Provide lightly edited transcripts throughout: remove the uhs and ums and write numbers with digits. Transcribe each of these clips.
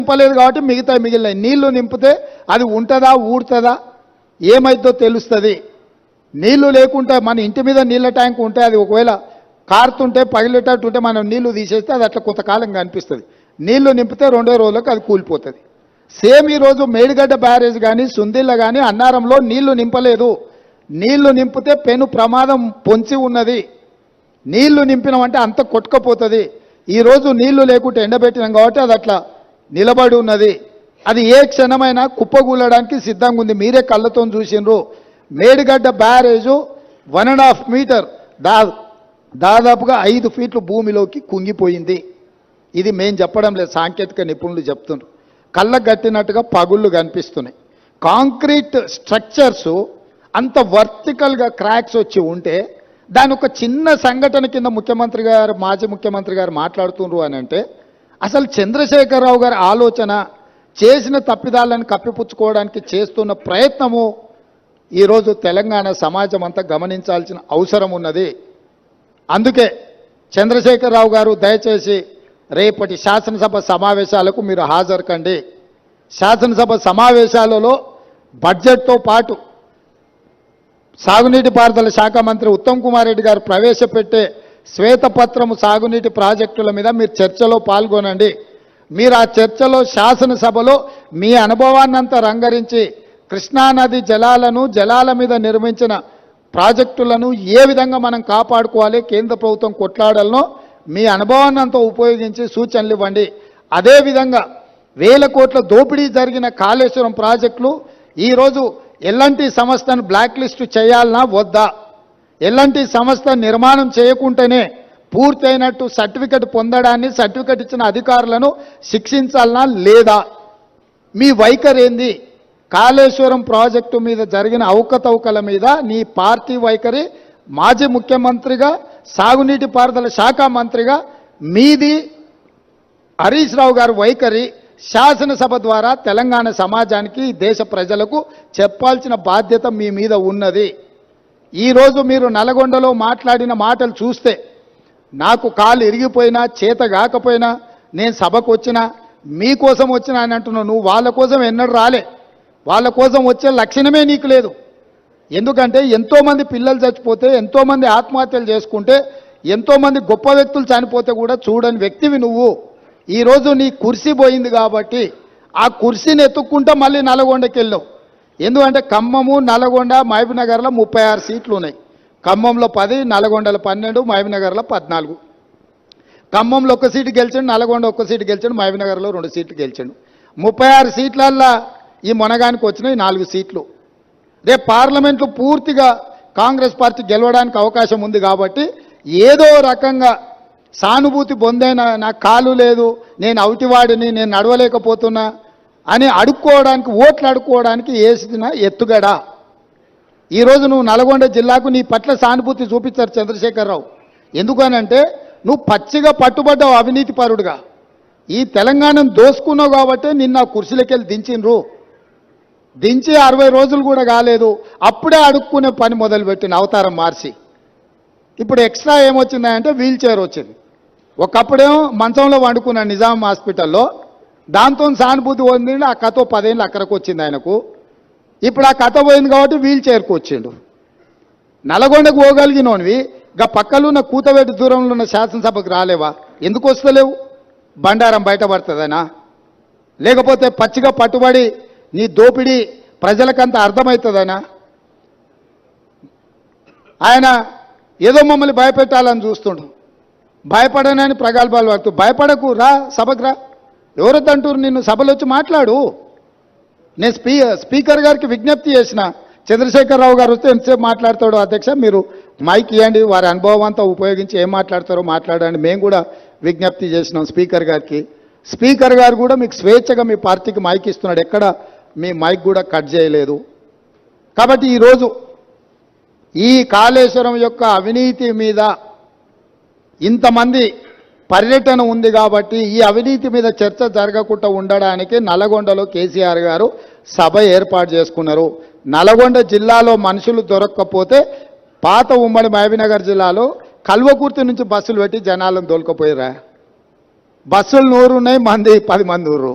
నింపలేదు కాబట్టి మిగిలినాయి. నీళ్లు నింపితే అది ఉంటుందా ఊడుతుందా ఏమైద్దో తెలుస్తుంది. నీళ్లు లేకుంటే మన ఇంటి మీద నీళ్ళ ట్యాంక్ ఉంటే అది ఒకవేళ కారుతుంటే పగిలేటట్టుంటే మనం నీళ్లు తీసేస్తే అది అట్లా కొంతకాలం కనిపిస్తుంది. నీళ్లు నింపితే 2 రోజులకు అది కూలిపోతుంది. సేమ్ ఈరోజు మేడిగడ్డ బ్యారేజ్ కానీ సుందిళ్ళ కానీ అన్నారంలో నీళ్లు నింపలేదు. నీళ్లు నింపితే పెను ప్రమాదం పొంచి ఉన్నది. నీళ్లు నింపినామంటే అంత కొట్టుకపోతుంది. ఈరోజు నీళ్లు లేకుంటే ఎండబెట్టినాం కాబట్టి అది అట్లా నిలబడి ఉన్నది. అది ఏ క్షణమైనా కుప్పగూలడానికి సిద్ధంగా ఉంది. మీరే కళ్ళతో చూసినారు. మేడిగడ్డ బ్యారేజు 1.5 మీటర్ దాదాపుగా 5 ఫీట్లు భూమిలోకి కుంగిపోయింది. ఇది మేం చెప్పడం లేదు, సాంకేతిక నిపుణులు చెప్తున్నారు. కళ్ళకు కట్టినట్టుగా పగుళ్ళు కనిపిస్తున్నాయి. కాంక్రీట్ స్ట్రక్చర్స్ అంత వర్టికల్గా క్రాక్స్ వచ్చి ఉంటే దాని ఒక చిన్న సంఘటన కింద ముఖ్యమంత్రి గారు మాజీ ముఖ్యమంత్రి గారు మాట్లాడుతున్నారు అని అంటే అసలు చంద్రశేఖరరావు గారి ఆలోచన చేసిన తప్పిదాలను కప్పిపుచ్చుకోవడానికి చేస్తున్న ప్రయత్నము ఈరోజు తెలంగాణ సమాజం అంతా గమనించాల్సిన అవసరం ఉన్నది. అందుకే చంద్రశేఖరరావు గారు దయచేసి రేపటి శాసనసభ సమావేశాలకు మీరు హాజరు కండి. శాసనసభ సమావేశాలలో బడ్జెట్తో పాటు సాగునీటి పారుదల శాఖ మంత్రి ఉత్తమ్ కుమార్ రెడ్డి గారు ప్రవేశపెట్టే శ్వేతపత్రము సాగునీటి ప్రాజెక్టుల మీద మీరు చర్చలో పాల్గొనండి. మీరు ఆ చర్చలో శాసనసభలో మీ అనుభవాన్నంతా రంగరించి కృష్ణానది జలాల మీద నిర్మించిన ప్రాజెక్టులను ఏ విధంగా మనం కాపాడుకోవాలి, కేంద్ర ప్రభుత్వం కొట్లాడాలనో మీ అనుభవాన్నంతా ఉపయోగించి సూచనలు ఇవ్వండి. అదేవిధంగా 1000 కోట్ల దోపిడీ జరిగిన కాళేశ్వరం ప్రాజెక్టులు ఈరోజు ఎల్ఎన్టీ సంస్థను బ్లాక్ లిస్ట్ చేయాలనా వద్దా, ఎల్ఎన్టీ సంస్థ నిర్మాణం చేయకుంటేనే పూర్తయినట్టు సర్టిఫికెట్ పొందడాన్ని సర్టిఫికెట్ ఇచ్చిన అధికారులను శిక్షించాలనా లేదా, మీ వైఖరి ఏంది? కాళేశ్వరం ప్రాజెక్టు మీద జరిగిన అవకతవకల మీద నీ పార్టీ వైఖరి, మాజీ ముఖ్యమంత్రిగా సాగునీటి పారుదల శాఖ మంత్రిగా మీది హరీష్ రావు గారి వైఖరి శాసనసభ ద్వారా తెలంగాణ సమాజానికి దేశ ప్రజలకు చెప్పాల్సిన బాధ్యత మీ మీద ఉన్నది. ఈరోజు మీరు నల్గొండలో మాట్లాడిన మాటలు చూస్తే నాకు కాలు ఇరిగిపోయినా చేత కాకపోయినా నేను సభకు వచ్చినా మీకోసం వచ్చినా అని అంటున్నావు. నువ్వు వాళ్ళ కోసం ఎన్నడూ రాలే, వాళ్ళ కోసం వచ్చే లక్షణమే నీకు లేదు. ఎందుకంటే ఎంతోమంది పిల్లలు చచ్చిపోతే, ఎంతోమంది ఆత్మహత్యలు చేసుకుంటే, ఎంతోమంది గొప్ప వ్యక్తులు చనిపోతే కూడా చూడని వ్యక్తివి నువ్వు. ఈరోజు నీ కుర్సీ పోయింది కాబట్టి ఆ కుర్సీని ఎత్తుక్కుంటా మళ్ళీ నల్గొండకి వెళ్ళావు. ఎందుకంటే ఖమ్మము, నల్గొండ, మహబూబ్నగర్లో 36 సీట్లు ఉన్నాయి. ఖమ్మంలో 10, నల్గొండలో 12, మహబూబ్నగర్లో 14. ఖమ్మంలో 1 సీటు గెలిచాడు, నల్గొండ 1 సీటు గెలిచాడు, మహబూబ్నగర్లో 2 సీట్లు గెలిచాడు. 36 సీట్లల్లో ఈ మొనగానికి వచ్చినాయి 4 సీట్లు. రేపు పార్లమెంట్లో పూర్తిగా కాంగ్రెస్ పార్టీ గెలవడానికి అవకాశం ఉంది కాబట్టి ఏదో రకంగా సానుభూతి పొందైనా నాకు కాలు లేదు, నేను అవిటివాడిని, నేను నడవలేకపోతున్నా అని అడుక్కోవడానికి, ఓట్లు అడుక్కోవడానికి వేసిన ఎత్తుగడ. ఈరోజు నువ్వు నల్గొండ జిల్లాకు నీ పట్ల సానుభూతి చూపించారు చంద్రశేఖరరావు. ఎందుకనంటే నువ్వు పచ్చిగా పట్టుబడ్డావు అవినీతి పరుడుగా. ఈ తెలంగాణను దోసుకున్నావు కాబట్టి నిన్న కుర్చీలకి వెళ్ళి దించిండ్రు. దించి 60 రోజులు కూడా కాలేదు, అప్పుడే అడుక్కునే పని మొదలుపెట్టిన అవతారం మార్చి. ఇప్పుడు ఎక్స్ట్రా ఏమొచ్చిందంటే వీల్ చైర్ వచ్చింది. ఒకప్పుడేమో మంచంలో వండుకున్నాడు నిజాం హాస్పిటల్లో, దాంతో సానుభూతి పొంది ఆ కథ 10 ఏళ్ళు అక్కడికి వచ్చింది ఆయనకు. ఇప్పుడు ఆ కథ పోయింది కాబట్టి వీల్ చైర్కి వచ్చిండు. నల్గొండకు పోగలిగినోనివి గా పక్కలున్న కూతవేటి దూరంలో ఉన్న శాసనసభకు రాలేవా? ఎందుకు వస్తలేవు? బండారం బయటపడుతుందనా, లేకపోతే పచ్చిగా పట్టుబడి నీ దోపిడీ ప్రజలకంతా అర్థమవుతుందనా? ఆయన ఏదో మమ్మల్ని భయపెట్టాలని చూస్తుండు. భయపడనని ప్రగల్భాలు వాడుతూ భయపడకు, రా సభకు రా. ఎవరొద్దంటారు నిన్ను? సభలో వచ్చి మాట్లాడు. నేను స్పీకర్ గారికి విజ్ఞప్తి చేసిన, చంద్రశేఖరరావు గారు వస్తే ఎంతసేపు మాట్లాడతాడో అధ్యక్ష మీరు మైక్ ఇవ్వండి, వారి అనుభవం అంతా ఉపయోగించి ఏం మాట్లాడతారో మాట్లాడండి. మేము కూడా విజ్ఞప్తి చేసినాం స్పీకర్ గారికి. స్పీకర్ గారు కూడా మీకు స్వేచ్ఛగా మీ పార్టీకి మైక్ ఇస్తున్నాడు, ఎక్కడ మీ మైక్ కూడా కట్ చేయలేదు. కాబట్టి ఈరోజు ఈ కాళేశ్వరం యొక్క అవినీతి మీద ఇంతమంది పర్యటన ఉంది కాబట్టి ఈ అవినీతి మీద చర్చ జరగకుండా ఉండడానికి నల్గొండలో కేసీఆర్ గారు సభ ఏర్పాటు చేసుకున్నారు. నల్గొండ జిల్లాలో మనుషులు దొరక్కపోతే పాత ఉమ్మడి మహబూబ్నగర్ జిల్లాలో కల్వకుర్తి నుంచి బస్సులు పెట్టి జనాలను దొలకపోయారా? బస్సులు 100 ఉన్నాయి, మంది 10 మంది ఊరు.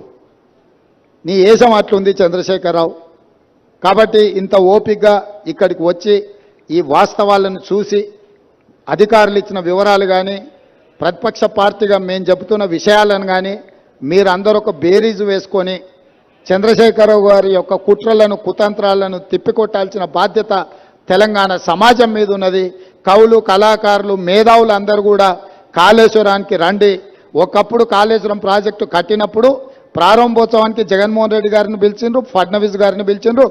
నీ ఏషం అట్లుంది చంద్రశేఖరరావు. కాబట్టి ఇంత ఓపికగా ఇక్కడికి వచ్చి ఈ వాస్తవాలను చూసి అధికారులు ఇచ్చిన వివరాలు కానీ ప్రతిపక్ష పార్టీగా మేము చెబుతున్న విషయాలను కానీ మీరందరూ ఒక బేరీజు వేసుకొని చంద్రశేఖరరావు గారి యొక్క కుట్రలను కుతంత్రాలను తిప్పికొట్టాల్సిన బాధ్యత తెలంగాణ సమాజం మీద ఉన్నది. కవులు, కళాకారులు, మేధావులు అందరూ కూడా కాళేశ్వరానికి రండి. ఒకప్పుడు కాళేశ్వరం ప్రాజెక్టు కట్టినప్పుడు ప్రారంభోత్సవానికి జగన్మోహన్ రెడ్డి గారిని పిలిచిండ్రు, ఫడ్నవీస్ గారిని పిలిచిండ్రు,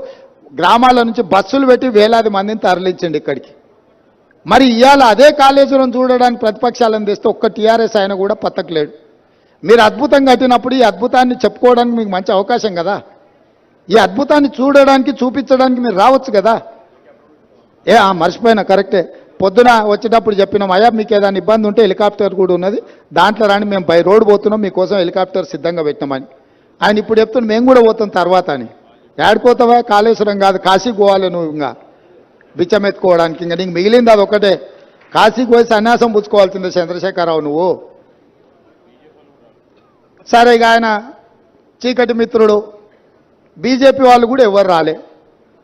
గ్రామాల నుంచి బస్సులు పెట్టి వేలాది మందిని తరలించండి ఇక్కడికి. మరి ఇవాళ అదే కాళేశ్వరం చూడడానికి ప్రతిపక్షాలను తెస్తే ఒక్క టీఆర్ఎస్ ఆయన కూడా పత్తకలేడు. మీరు అద్భుతం కట్టినప్పుడు ఈ అద్భుతాన్ని చెప్పుకోవడానికి మీకు మంచి అవకాశం కదా. ఈ అద్భుతాన్ని చూడడానికి చూపించడానికి మీరు రావచ్చు కదా. మర్చిపోయినా, కరెక్టే. పొద్దున వచ్చేటప్పుడు చెప్పినాం, అయ్యా మీకు ఏదైనా ఇబ్బంది ఉంటే హెలికాప్టర్ కూడా ఉన్నది, దాంట్లో రాని మేము బై రోడ్ పోతున్నాం, మీకోసం హెలికాప్టర్ సిద్ధంగా పెట్టినామని. ఆయన ఇప్పుడు చెప్తున్నాం మేము కూడా పోతాం తర్వాత అని. ఏడిపోతావా? కాళేశ్వరం కాదు, కాశీకి పోవాలి నువ్వు. ఇంకా బిచ్చం ఎత్తుకోవడానికి ఇంకా నీకు మిగిలింది అది ఒకటే. కాశీకి పోయి సన్యాసం పుచ్చుకోవాల్సిందే చంద్రశేఖరరావు నువ్వు. సరే, ఇక ఆయన చీకటి మిత్రుడు. బీజేపీ వాళ్ళు కూడా ఎవరు రాలే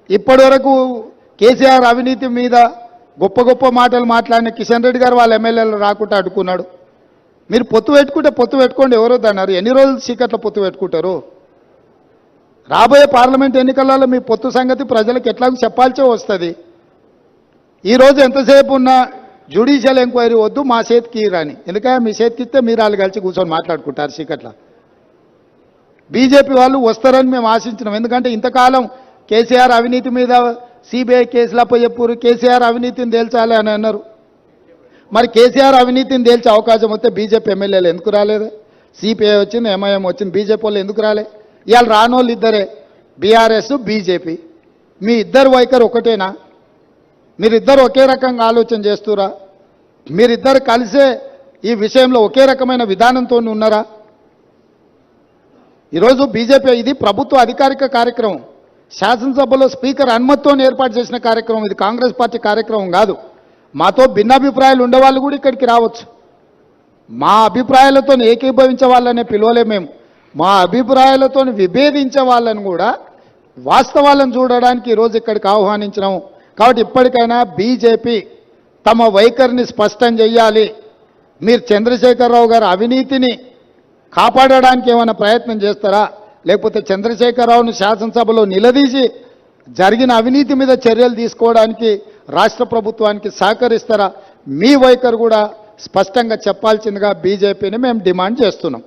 ఇప్పటి వరకు. కేసీఆర్ అవినీతి మీద గొప్ప గొప్ప మాటలు మాట్లాడిన కిషన్ రెడ్డి గారు వాళ్ళ ఎమ్మెల్యేలు రాకుండా అడ్డుకున్నాడు. మీరు పొత్తు పెట్టుకుంటే పొత్తు పెట్టుకోండి, ఎవరో అన్నారు. ఎన్ని రోజులు చీకట్లో పొత్తు పెట్టుకుంటారు? రాబోయే పార్లమెంట్ ఎన్నికలలో మీ పొత్తు సంగతి ప్రజలకు ఎట్లాగో చెప్పాల్సే వస్తుంది. ఈరోజు ఎంతసేపు ఉన్నా జ్యుడిషియల్ ఎంక్వైరీ వద్దు, మా చేతికి రాని. ఎందుకంటే మీ చేతికి ఇస్తే మీరు వాళ్ళు కలిసి కూర్చొని మాట్లాడుకుంటారు చీకట్ల. బీజేపీ వాళ్ళు వస్తారని మేము ఆశించినాం. ఎందుకంటే ఇంతకాలం కేసీఆర్ అవినీతి మీద సిబిఐ కేసులపై చెప్పారు, కేసీఆర్ అవినీతిని తేల్చాలి అని అన్నారు. మరి కేసీఆర్ అవినీతిని తేల్చే అవకాశం వస్తే బీజేపీ ఎమ్మెల్యేలు ఎందుకు రాలేదు? సిపిఐ వచ్చింది, ఎంఐఎం వచ్చింది, బీజేపీ వాళ్ళు ఎందుకు రాలే? ఇవాళ రానోళ్ళు ఇద్దరే, బీఆర్ఎస్, బీజేపీ. మీ ఇద్దరు వైఖరి ఒకటేనా? మీరిద్దరు ఒకే రకంగా ఆలోచన చేస్తురా? మీరిద్దరు కలిసే ఈ విషయంలో ఒకే రకమైన విధానంతో ఉన్నారా? ఈరోజు బీజేపీ ఇది ప్రభుత్వ అధికారిక కార్యక్రమం, శాసనసభలో స్పీకర్ అనుమతితో ఏర్పాటు చేసిన కార్యక్రమం. ఇది కాంగ్రెస్ పార్టీ కార్యక్రమం కాదు. మాతో భిన్నాభిప్రాయాలు ఉండేవాళ్ళు కూడా ఇక్కడికి రావచ్చు. మా అభిప్రాయాలతో ఏకీభవించే వాళ్ళనే పిలవలే మేము. మా అభిప్రాయాలతో విభేదించే వాళ్ళని కూడా వాస్తవాలను చూడడానికి ఈరోజు ఇక్కడికి ఆహ్వానించినాము. కాబట్టి ఇప్పటికైనా బీజేపీ తమ వైఖరిని స్పష్టం చేయాలి. మీరు చంద్రశేఖరరావు గారి అవినీతిని కాపాడడానికి ఏమైనా ప్రయత్నం చేస్తారా? లేకపోతే చంద్రశేఖరరావును శాసనసభలో నిలదీసి జరిగిన అవినీతి మీద చర్యలు తీసుకోవడానికి రాష్ట్ర ప్రభుత్వానికి సహకరిస్తారా? మీ వైఖరి కూడా స్పష్టంగా చెప్పాల్సిందిగా బీజేపీని మేము డిమాండ్ చేస్తున్నాం.